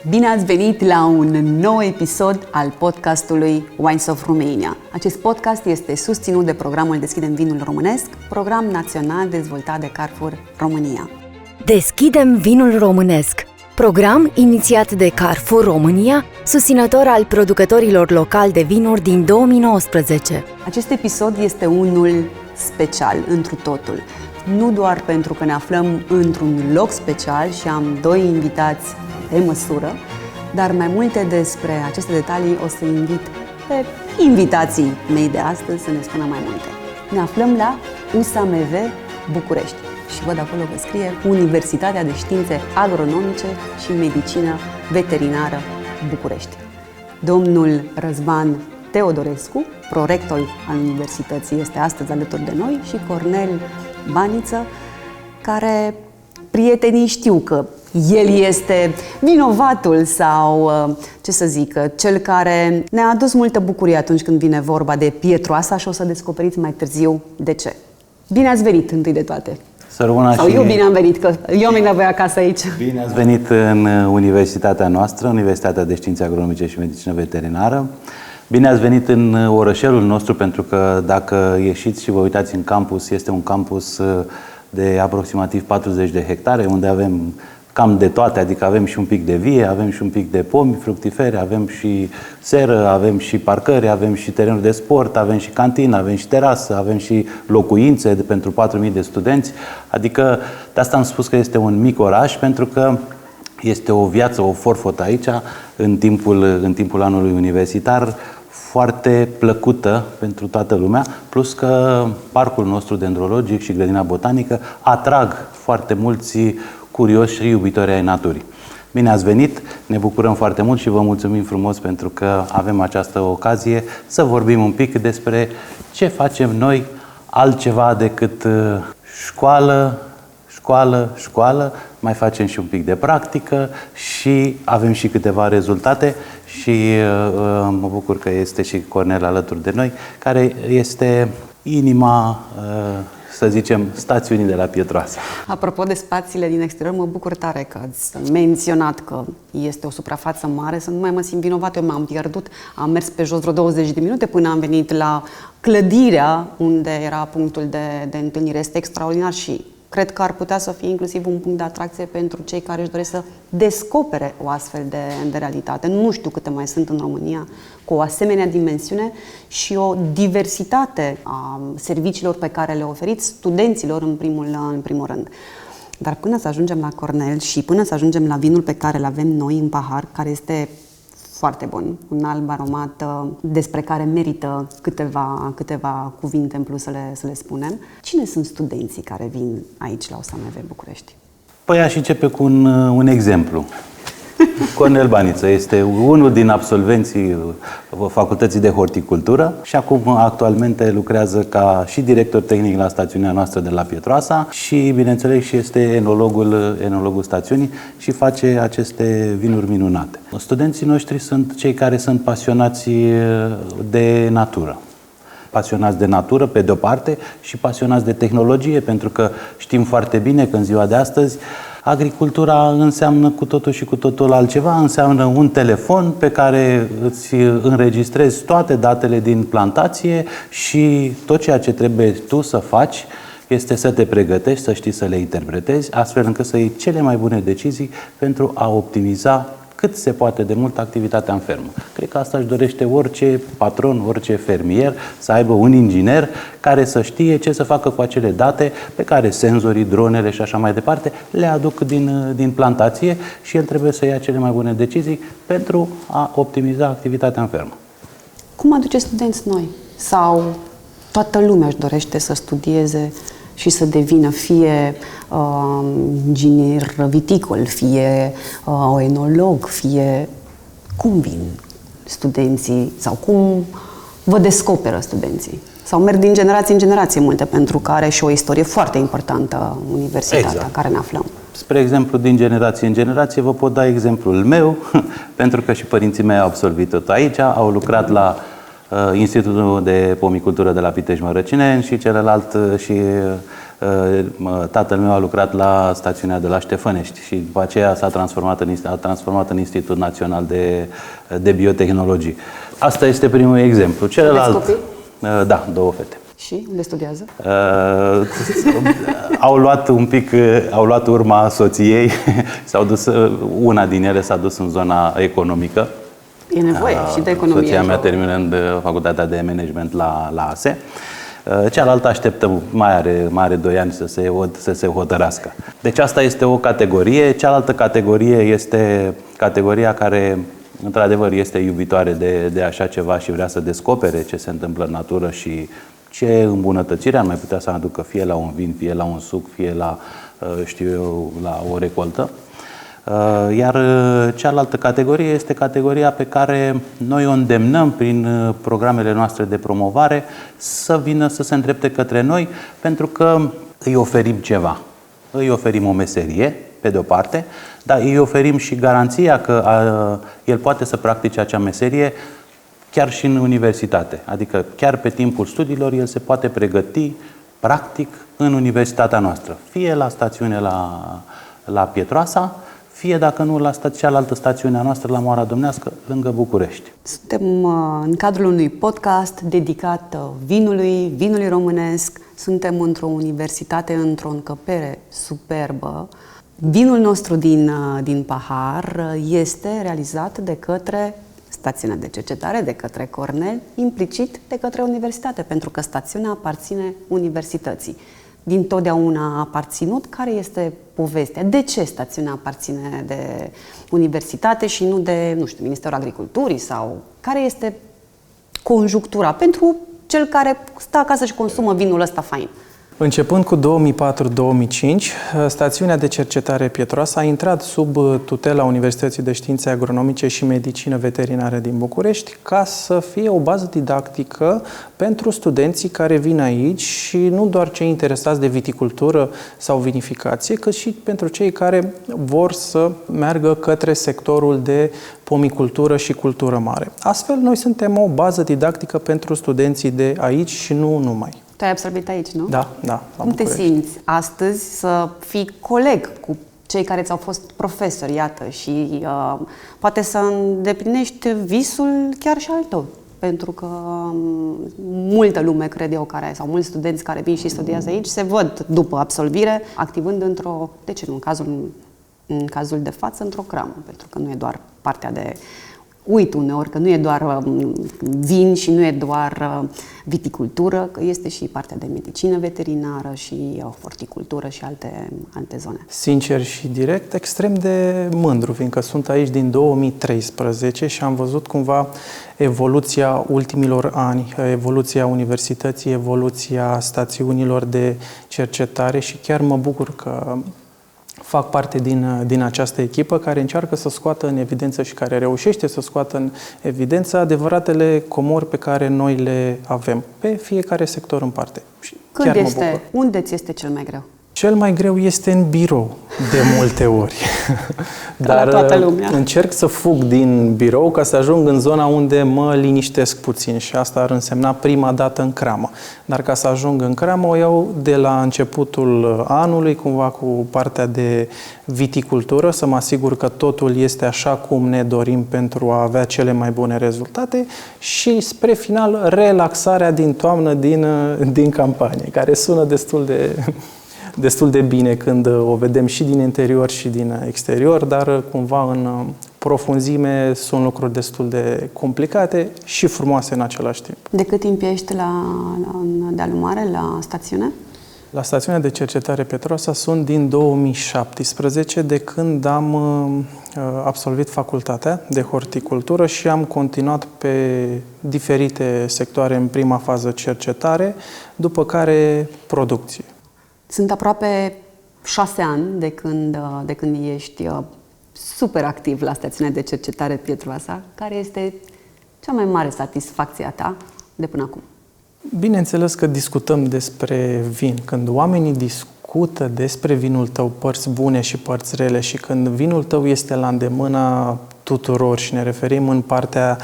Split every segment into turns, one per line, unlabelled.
Bine ați venit la un nou episod al podcastului Wines of Romania. Acest podcast este susținut de programul Deschidem Vinul Românesc, program național dezvoltat de Carrefour România.
Deschidem Vinul Românesc, program inițiat de Carrefour România, susținător al producătorilor locali de vinuri din 2019.
Acest episod este unul special, întru totul. Nu doar pentru că ne aflăm într-un loc special și am doi invitați de măsură, dar mai multe despre aceste detalii o să invit pe invitații mei de astăzi să ne spună mai multe. Ne aflăm la USAMV București și văd acolo că scrie Universitatea de Științe Agronomice și Medicină Veterinară București. Domnul Răzvan Teodorescu, prorector al Universității, este astăzi alături de noi și Cornel Baniță, care prietenii știu că el este vinovatul sau, ce să zic, cel care ne-a adus multă bucurie atunci când vine vorba de Pietroasa și o să descoperiți mai târziu de ce. Bine ați venit, întâi de toate. Sau eu bine am venit, că eu am nevoie acasă aici.
Bine ați venit în universitatea noastră, Universitatea de Științe Agronomice și Medicină Veterinară. Bine ați venit în orășelul nostru, pentru că dacă ieșiți și vă uitați în campus, este un campus de aproximativ 40 de hectare, unde avem cam de toate, adică avem și un pic de vie, avem și un pic de pomi fructifere, avem și seră, avem și parcări, avem și terenuri de sport, avem și cantină, avem și terasă, avem și locuințe pentru 4.000 de studenți. Adică de asta am spus că este un mic oraș, pentru că este o viață, o forfotă aici, în timpul anului universitar, foarte plăcută pentru toată lumea, plus că parcul nostru dendrologic și grădina botanică atrag foarte mulți curioși și iubitori ai naturii. Bine ați venit, ne bucurăm foarte mult și vă mulțumim frumos pentru că avem această ocazie să vorbim un pic despre ce facem noi altceva decât școală, mai facem și un pic de practică și avem și câteva rezultate și mă bucur că este și Cornel alături de noi, care este inima, să zicem, stațiunii de la Pietroasa.
Apropo de spațiile din exterior, mă bucur tare că ați menționat că este o suprafață mare, să nu mai mă simt vinovat. Eu m-am pierdut, am mers pe jos vreo 20 de minute până am venit la clădirea unde era punctul de întâlnire. Este extraordinar și cred că ar putea să fie inclusiv un punct de atracție pentru cei care își doresc să descopere o astfel de realitate. Nu știu câte mai sunt în România cu o asemenea dimensiune și o diversitate a serviciilor pe care le oferiți studenților în primul rând. Dar până să ajungem la Cornel și până să ajungem la vinul pe care îl avem noi în pahar, care este foarte bun, un alb aromat despre care merită câteva cuvinte în plus să le spunem. Cine sunt studenții care vin aici la USAMV București?
Păi aș începe cu un exemplu. Cornel Baniță este unul din absolvenții Facultății de Horticultură și acum actualmente lucrează ca și director tehnic la stațiunea noastră de la Pietroasa și, bineînțeles, și este enologul stațiunii și face aceste vinuri minunate. Studenții noștri sunt cei care sunt pasionați de natură. Pasionați de natură, pe de-o parte, și pasionați de tehnologie, pentru că știm foarte bine că în ziua de astăzi agricultura înseamnă cu totul și cu totul altceva, înseamnă un telefon pe care îți înregistrezi toate datele din plantație și tot ceea ce trebuie tu să faci este să te pregătești, să știi să le interpretezi, astfel încât să iei cele mai bune decizii pentru a optimiza cât se poate de mult activitatea în fermă. Cred că asta își dorește orice patron, orice fermier, să aibă un inginer care să știe ce să facă cu acele date pe care senzorii, dronele și așa mai departe le aduc din plantație și el trebuie să ia cele mai bune decizii pentru a optimiza activitatea în fermă.
Cum aduceți studenți noi? Sau toată lumea își dorește să studieze și să devină fie inginer viticol, fie enolog, fie... Cum vin studenții sau cum vă descoperă studenții? Sau merg din generație în generație multe, pentru că are și o istorie foarte importantă universitatea în care ne aflăm.
Spre exemplu, din generație în generație, vă pot da exemplul meu, pentru că și părinții mei au absolvit tot aici, au lucrat la Institutul de Pomicultură de la Pitești-Mărăcineni și celălalt tatăl meu a lucrat la stațiunea de la Ștefănești și după aceea a transformat în Institutul Național de Biotehnologii. Asta este primul exemplu. Celălalt,
copii?
Da, 2 fete.
Și unde studiază?
Au luat urma soției, s-au dus, una din ele s-a dus în zona economică.
E nevoie și de economie.
Soția mea terminând facultatea de management la ASE. Cealaltă așteptă, mai are 2 ani să se hotărască. Deci asta este o categorie. Cealaltă categorie este categoria care, într-adevăr, este iubitoare de așa ceva și vrea să descopere ce se întâmplă în natură și ce îmbunătățire ar mai putea să aducă fie la un vin, fie la un suc, fie la, la o recoltă. Iar cealaltă categorie este categoria pe care noi o îndemnăm prin programele noastre de promovare să vină să se îndrepte către noi, pentru că îi oferim ceva. Îi oferim o meserie, pe de o parte, dar îi oferim și garanția că el poate să practice acea meserie chiar și în universitate. Adică chiar pe timpul studiilor el se poate pregăti practic în universitatea noastră. Fie la stațiune la Pietroasa, fie, dacă nu, la cealaltă stațiune a noastră, la Moara Domnească, lângă București.
Suntem în cadrul unui podcast dedicat vinului românesc. Suntem într-o universitate, într-o încăpere superbă. Vinul nostru din pahar este realizat de către stațiunea de cercetare, de către Cornell, implicit de către universitate, pentru că stațiunea aparține universității. Dintotdeauna a aparținut. Care este povestea? De ce stațiunea aparține de universitate și nu de, nu știu, Ministerul Agriculturii? Sau care este conjunctura pentru cel care stă acasă și consumă vinul ăsta fain?
Începând cu 2004-2005, stațiunea de cercetare Pietroasa a intrat sub tutela Universității de Științe Agronomice și Medicină Veterinară din București ca să fie o bază didactică pentru studenții care vin aici și nu doar cei interesați de viticultură sau vinificație, cât și pentru cei care vor să meargă către sectorul de pomicultură și cultură mare. Astfel, noi suntem o bază didactică pentru studenții de aici și nu numai.
Tu ai absolvit aici, nu?
Da.
Cum te simți astăzi să fii coleg cu cei care ți-au fost profesori, iată, și poate să îndeplinești visul chiar și al tău? Pentru că multă lume, cred eu, sau mulți studenți care vin și studiază aici, se văd după absolvire activând de ce nu, în cazul de față, într-o cramă, pentru că nu e doar partea de... Uit uneori că nu e doar vin și nu e doar viticultură, că este și partea de medicină veterinară și horticultură și alte zone.
Sincer și direct, extrem de mândru, fiindcă sunt aici din 2013 și am văzut cumva evoluția ultimilor ani, evoluția universității, evoluția stațiunilor de cercetare și chiar mă bucur că fac parte din această echipă care încearcă să scoată în evidență și care reușește să scoată în evidență adevăratele comori pe care noi le avem pe fiecare sector în parte.
Unde ți este cel mai greu?
Cel mai greu este în birou, de multe ori. Dar
toată lumea.
Încerc să fug din birou ca să ajung în zona unde mă liniștesc puțin și asta ar însemna prima dată în cramă. Dar ca să ajung în cramă o iau de la începutul anului, cumva cu partea de viticultură, să mă asigur că totul este așa cum ne dorim pentru a avea cele mai bune rezultate și spre final relaxarea din toamnă din campanie, care sună destul de bine când o vedem și din interior și din exterior, dar cumva în profunzime sunt lucruri destul de complicate și frumoase în același timp.
De cât timp ești la dealul mare, la stațiune?
La stațiunea de cercetare Pietroasa sunt din 2017, de când am absolvit facultatea de horticultură și am continuat pe diferite sectoare, în prima fază cercetare, după care producție.
Sunt aproape 6 ani de când ești super activ la stațiunea de cercetare Pietroasa. Care este cea mai mare satisfacție a ta de până acum?
Bineînțeles că discutăm despre vin. Când oamenii discută despre vinul tău, părți bune și părți rele, și când vinul tău este la îndemâna tuturor și ne referim în partea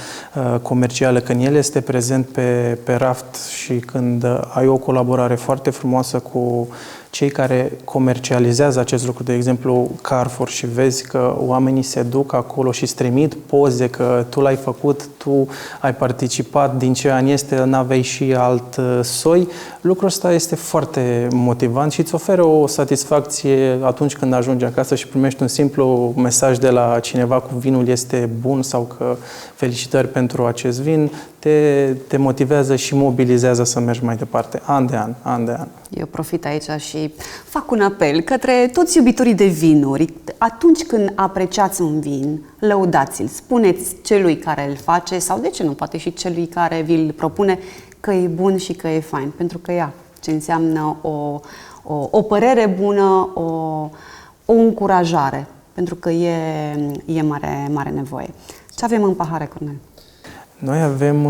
comercială, când el este prezent pe raft și când ai o colaborare foarte frumoasă cu cei care comercializează acest lucru, de exemplu Carrefour, și vezi că oamenii se duc acolo și îți trimit poze că tu l-ai făcut, tu ai participat, din ce an este, n-aveai și alt soi, lucrul ăsta este foarte motivant și îți oferă o satisfacție atunci când ajungi acasă și primești un simplu mesaj de la cineva cu vinul este bun sau că felicitări pentru acest vin, te motivează și mobilizează să mergi mai departe, an de an.
Eu profit aici și fac un apel către toți iubitorii de vinuri. Atunci când apreciați un vin, lăudați-l, spuneți celui care îl face sau, de ce nu, poate și celui care vi-l propune că e bun și că e fain, pentru că ce înseamnă o părere bună, o încurajare, pentru că e mare nevoie. Ce avem în pahare, Cornel?
Noi avem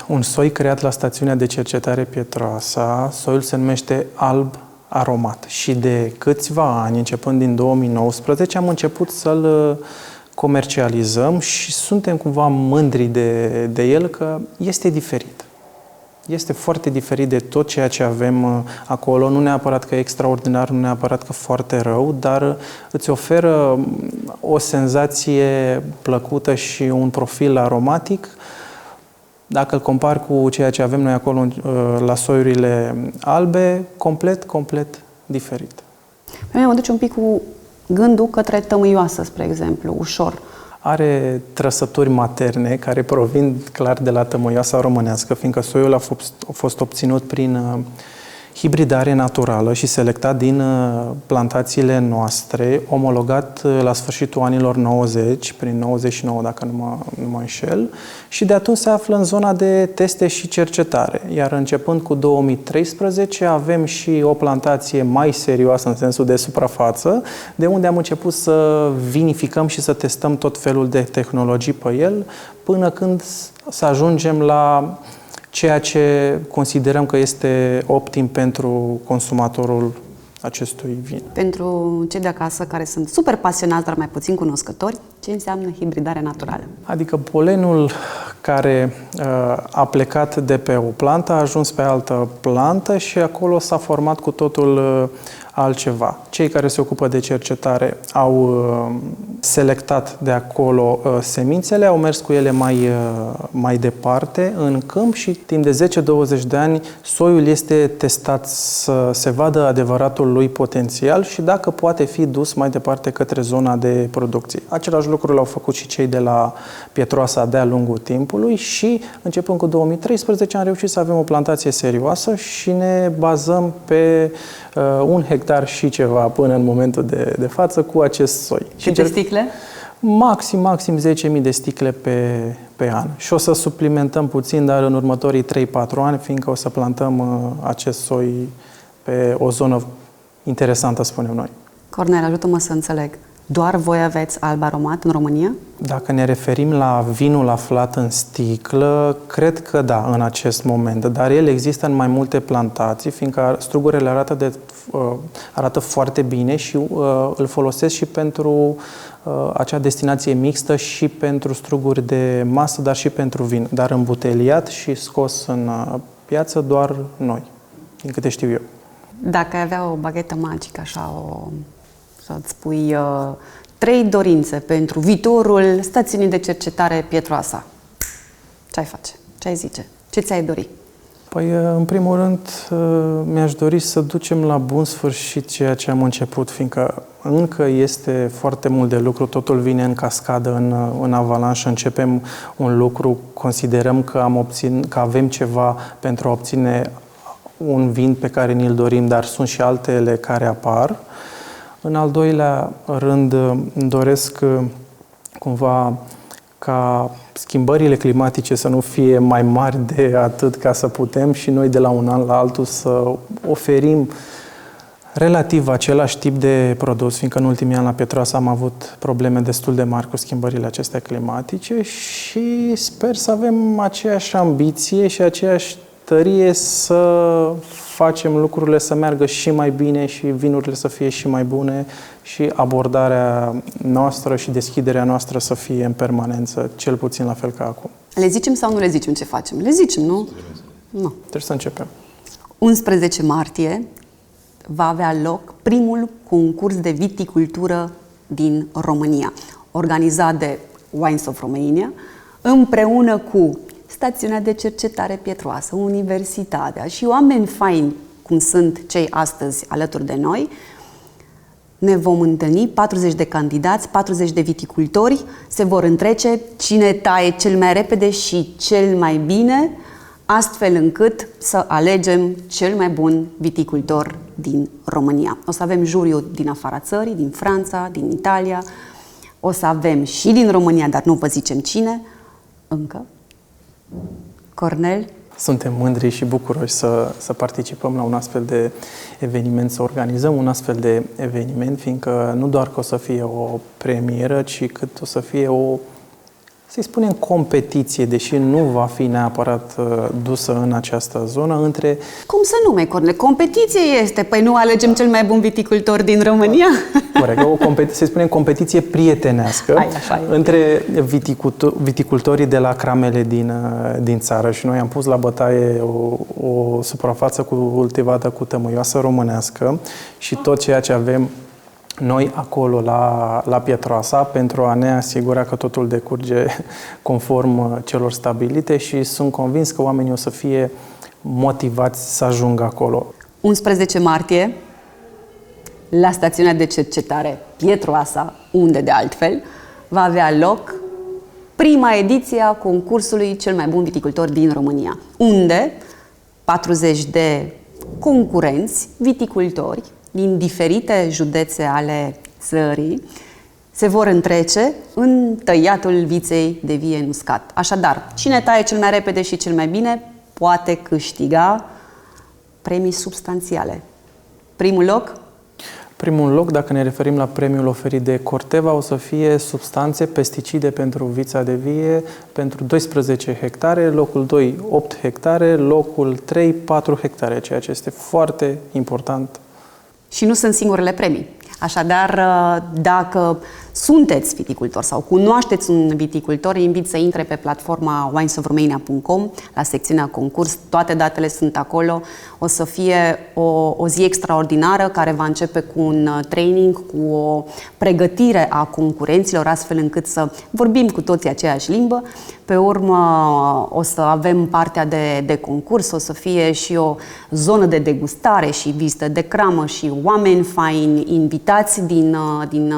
un soi creat la stațiunea de cercetare Pietroasa. Soiul se numește Alb Aromat și de câțiva ani, începând din 2019, am început să-l comercializăm și suntem cumva mândri de el că este diferit. Este foarte diferit de tot ceea ce avem acolo, nu neapărat că e extraordinar, nu neapărat că foarte rău, dar îți oferă o senzație plăcută și un profil aromatic. Dacă îl compari cu ceea ce avem noi acolo la soiurile albe, complet diferit.
Pe mine mă duce un pic cu gândul către tămâioasă, spre exemplu, ușor.
Are trăsături materne care provin clar de la tămâioasa românească, fiindcă soiul a fost obținut prin hibridare naturală și selectat din plantațiile noastre, omologat la sfârșitul anilor 90, prin 99 dacă nu mă înșel, și de atunci se află în zona de teste și cercetare. Iar începând cu 2013 avem și o plantație mai serioasă în sensul de suprafață, de unde am început să vinificăm și să testăm tot felul de tehnologii pe el, până când să ajungem la ceea ce considerăm că este optim pentru consumatorul acestui vin.
Pentru cei de acasă care sunt super pasionați, dar mai puțin cunoscători, ce înseamnă hibridare naturală?
Adică polenul care a plecat de pe o plantă a ajuns pe altă plantă și acolo s-a format cu totul altceva. Cei care se ocupă de cercetare au selectat de acolo semințele, au mers cu ele mai departe în câmp și timp de 10-20 de ani soiul este testat să se vadă adevăratul lui potențial și dacă poate fi dus mai departe către zona de producție. Același lucru l-au făcut și cei de la Pietroasa de-a lungul timpului și începând cu 2013 am reușit să avem o plantație serioasă și ne bazăm pe 1 hectar și ceva până în momentul de față cu acest soi.
Câte sticle?
Maxim 10.000 de sticle pe an. Și o să suplimentăm puțin, dar în următorii 3-4 ani, fiindcă o să plantăm acest soi pe o zonă interesantă, spunem noi.
Cornel, ajută-mă să înțeleg. Doar voi aveți Alb Aromat în România?
Dacă ne referim la vinul aflat în sticlă, cred că da, în acest moment. Dar el există în mai multe plantații, fiindcă strugurile arată foarte bine și îl folosesc și pentru acea destinație mixtă și pentru struguri de masă, dar și pentru vin. Dar îmbuteliat și scos în piață doar noi, din câte știu eu.
Dacă ai avea o baghetă magică, așa, să-ți spui 3 dorințe pentru viitorul stațiunii de cercetare Pietroasa, ce ai face? Ce ai zice? Ce ți-ai dori?
Păi, în primul rând, mi-aș dori să ducem la bun sfârșit ceea ce am început, fiindcă încă este foarte mult de lucru, totul vine în cascadă, în avalanșă, începem un lucru, considerăm că avem ceva pentru a obține un vin pe care ni-l dorim, dar sunt și altele care apar. În al doilea rând, îmi doresc cumva ca schimbările climatice să nu fie mai mari de atât ca să putem și noi de la un an la altul să oferim relativ același tip de produs, fiindcă în ultimii ani la Pietroasa am avut probleme destul de mari cu schimbările acestea climatice și sper să avem aceeași ambiție și aceeași tărie să facem lucrurile să meargă și mai bine și vinurile să fie și mai bune și abordarea noastră și deschiderea noastră să fie în permanență, cel puțin la fel ca acum.
Le zicem sau nu le zicem ce facem? Le zicem, nu? Nu.
Trebuie să începem.
11 martie va avea loc primul concurs de viticultură din România, organizat de Wines of Romania, împreună cu Stațiunea de Cercetare Pietroasă, Universitatea și oameni faini, cum sunt cei astăzi alături de noi. Ne vom întâlni, 40 de candidați, 40 de viticultori, se vor întrece cine taie cel mai repede și cel mai bine, astfel încât să alegem cel mai bun viticultor din România. O să avem juriu din afara țării, din Franța, din Italia, o să avem și din România, dar nu vă zicem cine, încă. Cornel?
Suntem mândri și bucuroși să participăm la un astfel de eveniment, să organizăm un astfel de eveniment, fiindcă nu doar că o să fie o premieră, ci cât o să fie o, să-i spunem, competiție, deși nu va fi neapărat dusă în această zonă, între...
Cum să nu, mai Cornel? Competiție este, păi nu alegem cel mai bun viticultor din România?
Corect, o competiție, să spunem, competiție prietenească între viticultorii de la cramele din țară și noi am pus la bătaie o suprafață cultivată cu tămâioasă românească și tot ceea ce avem noi acolo la Pietroasa pentru a ne asigura că totul decurge conform celor stabilite și sunt convins că oamenii o să fie motivați să ajungă acolo.
11 martie, la Stațiunea de Cercetare Pietroasa, unde de altfel va avea loc prima ediție a concursului Cel mai bun viticultor din România, unde 40 de concurenți, viticultori, din diferite județe ale țării, se vor întrece în tăiatul viței de vie în uscat. Așadar, cine taie cel mai repede și cel mai bine poate câștiga premii substanțiale. Primul loc?
Primul loc, dacă ne referim la premiul oferit de Corteva, o să fie substanțe, pesticide pentru vița de vie pentru 12 hectare, locul 2, 8 hectare, locul 3, 4 hectare, ceea ce este foarte important.
Și nu sunt singurele premii. Așadar, dacă sunteți viticultor sau cunoașteți un viticultor, îi invit să intre pe platforma winesofromania.com la secțiunea concurs. Toate datele sunt acolo. O să fie o zi extraordinară care va începe cu un training, cu o pregătire a concurenților, astfel încât să vorbim cu toții aceeași limbă. Pe urmă o să avem partea de concurs, o să fie și o zonă de degustare și vizită de cramă și oameni faini, invitați din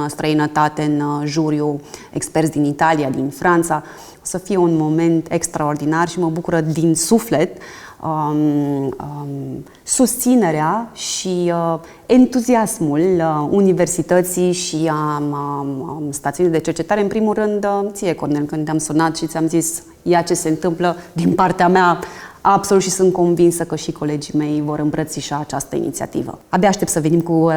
străinătate în juriu, experți din Italia, din Franța. O să fie un moment extraordinar și mă bucură din suflet susținerea și entuziasmul universității și a stațiunii de cercetare. În primul rând, ție, Cornel, când te-am sunat și ți-am zis ia ce se întâmplă din partea mea, absolut, și sunt convinsă că și colegii mei vor îmbrățișa această inițiativă. Abia aștept să venim cu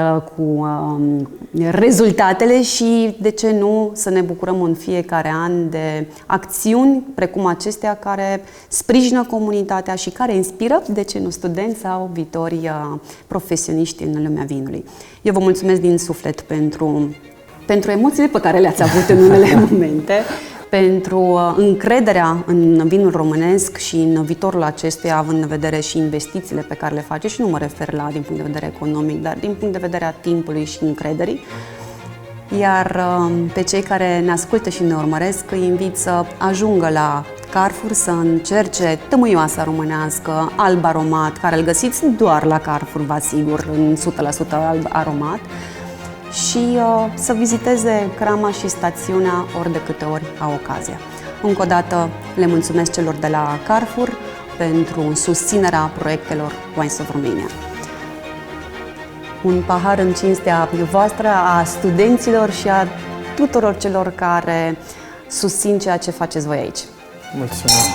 rezultatele și, de ce nu, să ne bucurăm în fiecare an de acțiuni precum acestea care sprijină comunitatea și care inspiră, de ce nu, studenți sau viitori profesioniști în lumea vinului. Eu vă mulțumesc din suflet pentru emoțiile pe care le-ați avut în unele momente, pentru încrederea în vinul românesc și în viitorul acestuia, având în vedere și investițiile pe care le face, și nu mă refer la din punct de vedere economic, dar din punct de vedere a timpului și încrederii. Iar pe cei care ne ascultă și ne urmăresc, îi invit să ajungă la Carrefour, să încerce tămâioasa românească, alb aromat, care îl găsiți doar la Carrefour, vă asigur, în 100% alb aromat, și să viziteze crama și stațiunea ori de câte ori au ocazia. Încă o dată le mulțumesc celor de la Carrefour pentru susținerea proiectelor Wines of Romania. Un pahar în cinstea voastră, a studenților și a tuturor celor care susțin ceea ce faceți voi aici.
Mulțumesc!